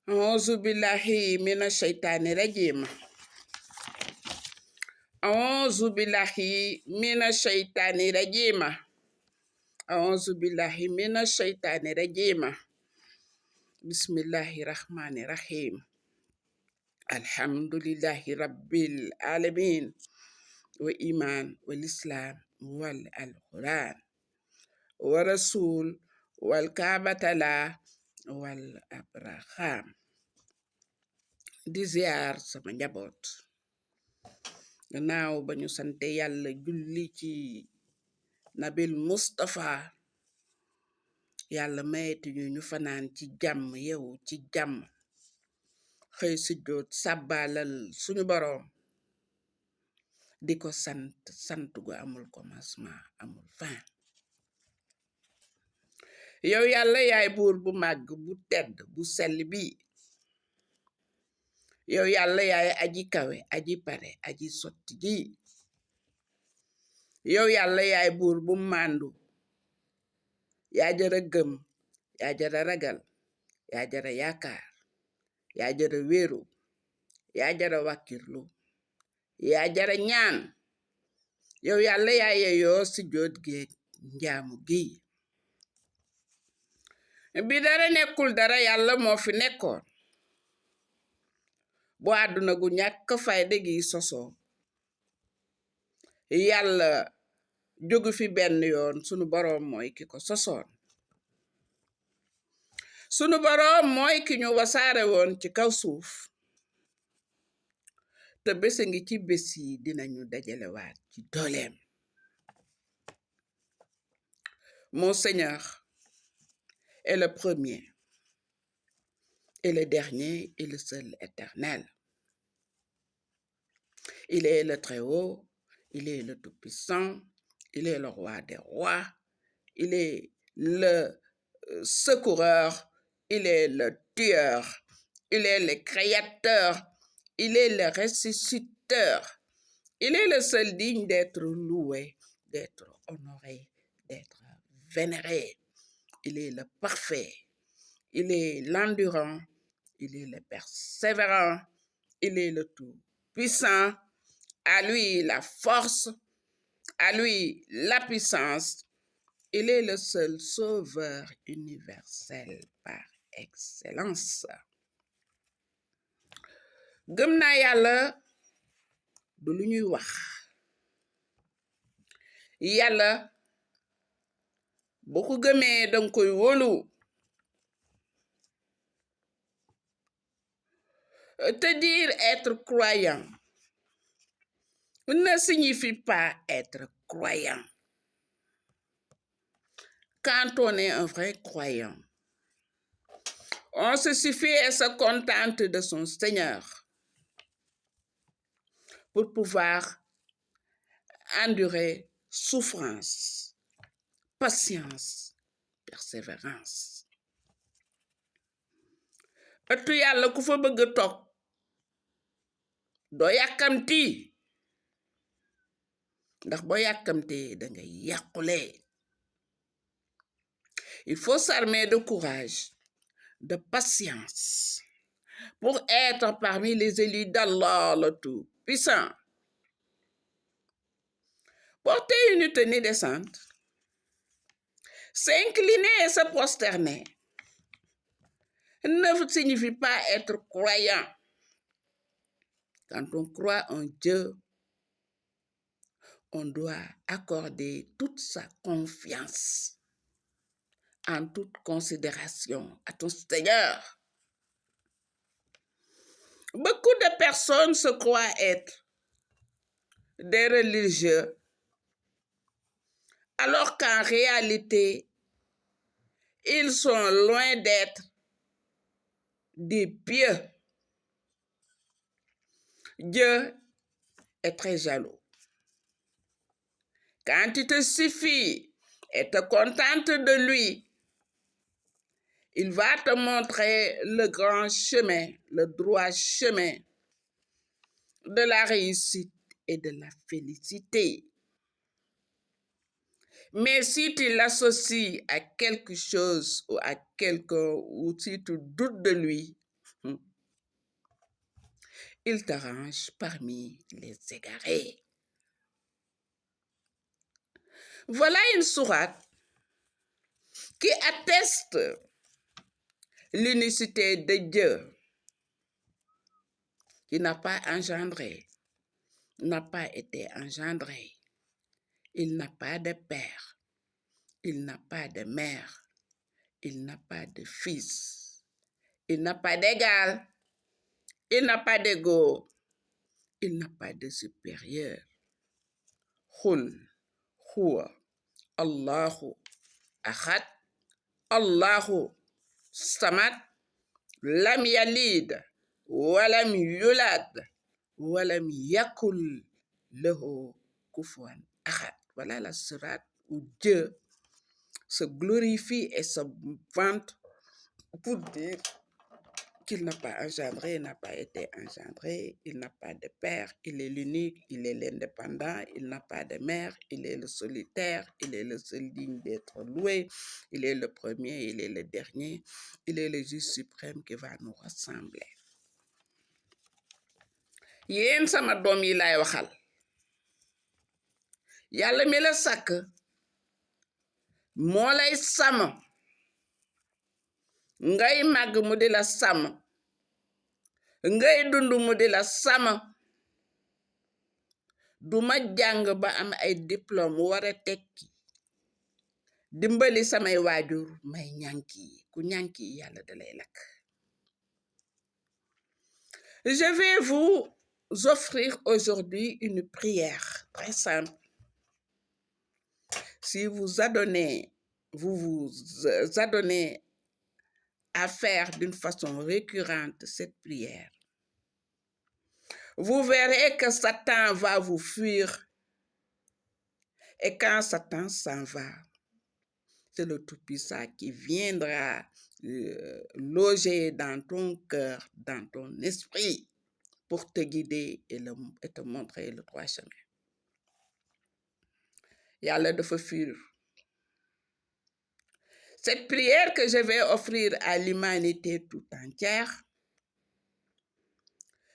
أعوذ بالله من الشيطان الرجيم أعوذ بالله من الشيطان الرجيم أعوذ بالله من الشيطان الرجيم بسم الله الرحمن الرحيم الحمد لله رب العالمين وإيمان والإسلام والقرآن ورسول والكعبة لا والأبراهام di ziar sama njaboot gannaaw ba ñu sante yàlla julli ci nabil Mustafa yàlla mayeti ñu fanaan ci jàmm yewu ci jàmm xëy si joot sàbbaalal suñu boroom di ko sant gu amul commencement amul fin yow yàlla yaay buur bu màgg bu tedd bu sell bi yow yàlla yaay aji kawe aji pare aji sotti ji yow yàlla yaay buur bu màndu yaa jara gëm yaa jara ragal yaa jara yaakaar yaa jara wéeru yaa jara wàkkirlu yaa jara ñaan yow yàlla yaa yeyoo si joot géej njaamu gi bi dara nekkul dara yàlla moo fi nekkoon bu àdduna gu ñàkk fayda gi sosoo yàlla jógu fi benn yoon sunu boroom mooy ki ko sosoon sunu boroom mooy ki ñu wasaare woon ci kaw suuf te bésa ngi ci bés yi dinañu dajalewaat ci dooleem mon Seigneur est le premier et le dernier et le seul éternel. Il est le Très-Haut, il est le Tout-Puissant, il est le Roi des rois, il est le secoureur, il est le tueur, il est le créateur, il est le ressusciteur. Il est le seul digne d'être loué, d'être honoré, d'être vénéré. Il est le parfait, il est l'endurant, il est le persévérant, il est le tout-puissant. À lui la force, à lui la puissance. Il est le seul sauveur universel par excellence. Gëm naa yàlla du lu ñuy wax yàlla boo ko gëmee danga koy wóolu te dire être croyant ne signifie pas être croyant. Quand on est un vrai croyant, on se suffit et se contente de son Seigneur pour pouvoir endurer souffrance, patience, persévérance. ëttu yàlla ku fa bëgg toog doo yàkkamti ndax boo yàkkamtee da ngay yàqule. Il faut s'armer de courage, de patience pour être parmi les élus d'Allah le Tout-Puissant. Porter une tenue décente, s'incliner et se prosterner ne signifie pas être croyant. Quand on croit en Dieu, on doit accorder toute sa confiance en toute considération à ton Seigneur. Beaucoup de personnes se croient être des religieux, alors qu'en réalité, ils sont loin d'être des pieux. Dieu est très jaloux. Quand tu te suffis et te contentes de lui, il va te montrer le grand chemin, le droit chemin de la réussite et de la félicité. Mais si tu l'associes à quelque chose ou à quelqu'un, ou si tu doutes de lui, Il te range parmi les égarés. Voilà une sourate qui atteste l'unicité de Dieu, qui n'a pas engendré, n'a pas été engendré. Il n'a pas de père, il n'a pas de mère, il n'a pas de fils, il n'a pas d'égal, il n'a pas d'égaux, il n'a pas de supérieur. Qul huwa Allahu ahad, Allahu samad, lam yalid, walam yulad, walam yakul lahu kufuwan ahad. Voilà la sourate où Dieu se glorifie et se vante pour dire qu'il n'a pas engendré, il n'a pas été engendré, il n'a pas de père, il est l'unique, il est l'indépendant, il n'a pas de mère, il est le solitaire, il est le seul digne d'être loué, il est le premier, il est le dernier, il est le juge suprême qui va nous rassembler. Yéen sama doom yi laay waxal yàlla mi la sàkk moo lay sàmm ngay màgg mu di la sàmm ngay dund mu di la sàmm duma jàng ba am ay diplôme war a tekki dimbali samay waajur may ñànki ku ñànki yàlla dalay lakk. Je vais vous offrir aujourd'hui une prière très simple. Si vous adonnez à faire d'une façon récurrente cette prière, vous verrez que Satan va vous fuir. Et quand Satan s'en va, c'est le Tout-Puissant qui viendra loger dans ton cœur, dans ton esprit, pour te guider et te montrer le droit chemin. Yàlla dafa fuir. Cette prière que je vais offrir à l'humanité tout entière,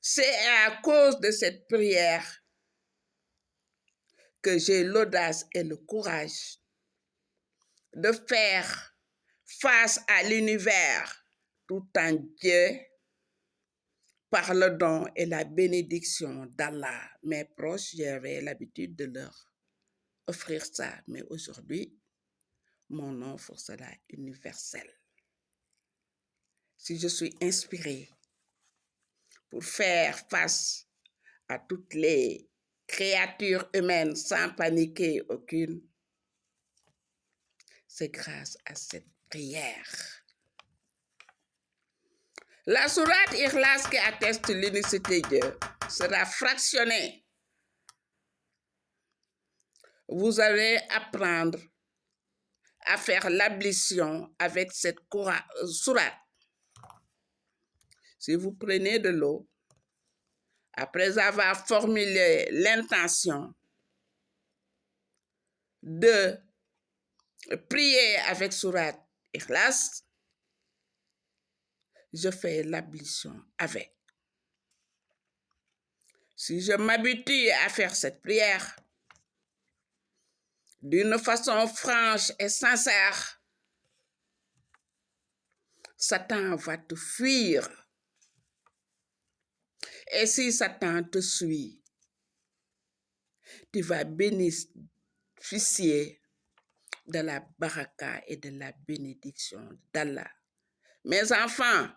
c'est à cause de cette prière que j'ai l'audace et le courage de faire face à l'univers tout entier par le don et la bénédiction d'Allah. Mes proches, j'avais l'habitude de leur offrir ça, mais aujourd'hui, mon offre sera universel. Si je suis inspirée pour faire face à toutes les créatures humaines sans paniquer aucune, c'est grâce à cette prière. La sourate Ikhlas qui atteste l'unicité de Dieu sera fractionnée. Vous allez apprendre à faire l'ablution avec cette sourate. Si vous prenez de l'eau, après avoir formulé l'intention de prier avec sourate Ikhlas, je fais l'ablution avec. Si je m'habitue à faire cette prière d'une façon franche et sincère, Satan va te fuir. Et si Satan te suit, tu vas bénéficier de la baraka et de la bénédiction d'Allah. Mes enfants,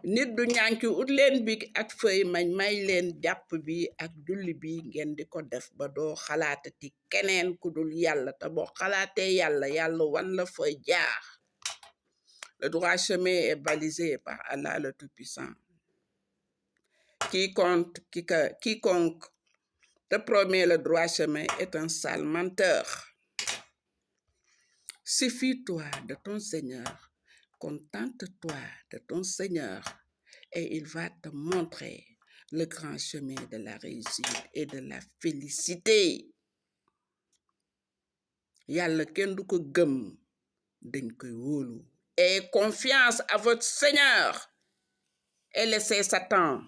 nit du ñànki ut leen bi ak feuy may leen jàpp bi ak julli bi ngeen di ko def ba doo xalaatati keneen ku dul yàlla te boo xalaatee yàlla wan la fooy jaar. Le droit chemin est balisé par Allah le Tout-Puissant. Quiconque te promet le droit chemin est un sale menteur. Suffis-toi de ton Seigneur, contente-toi de ton Seigneur et il va te montrer le grand chemin de la réussite et de la félicité. Yàlla kenn du ko gëm dañ koy wóolu. Ayez confiance à votre Seigneur et laissez Satan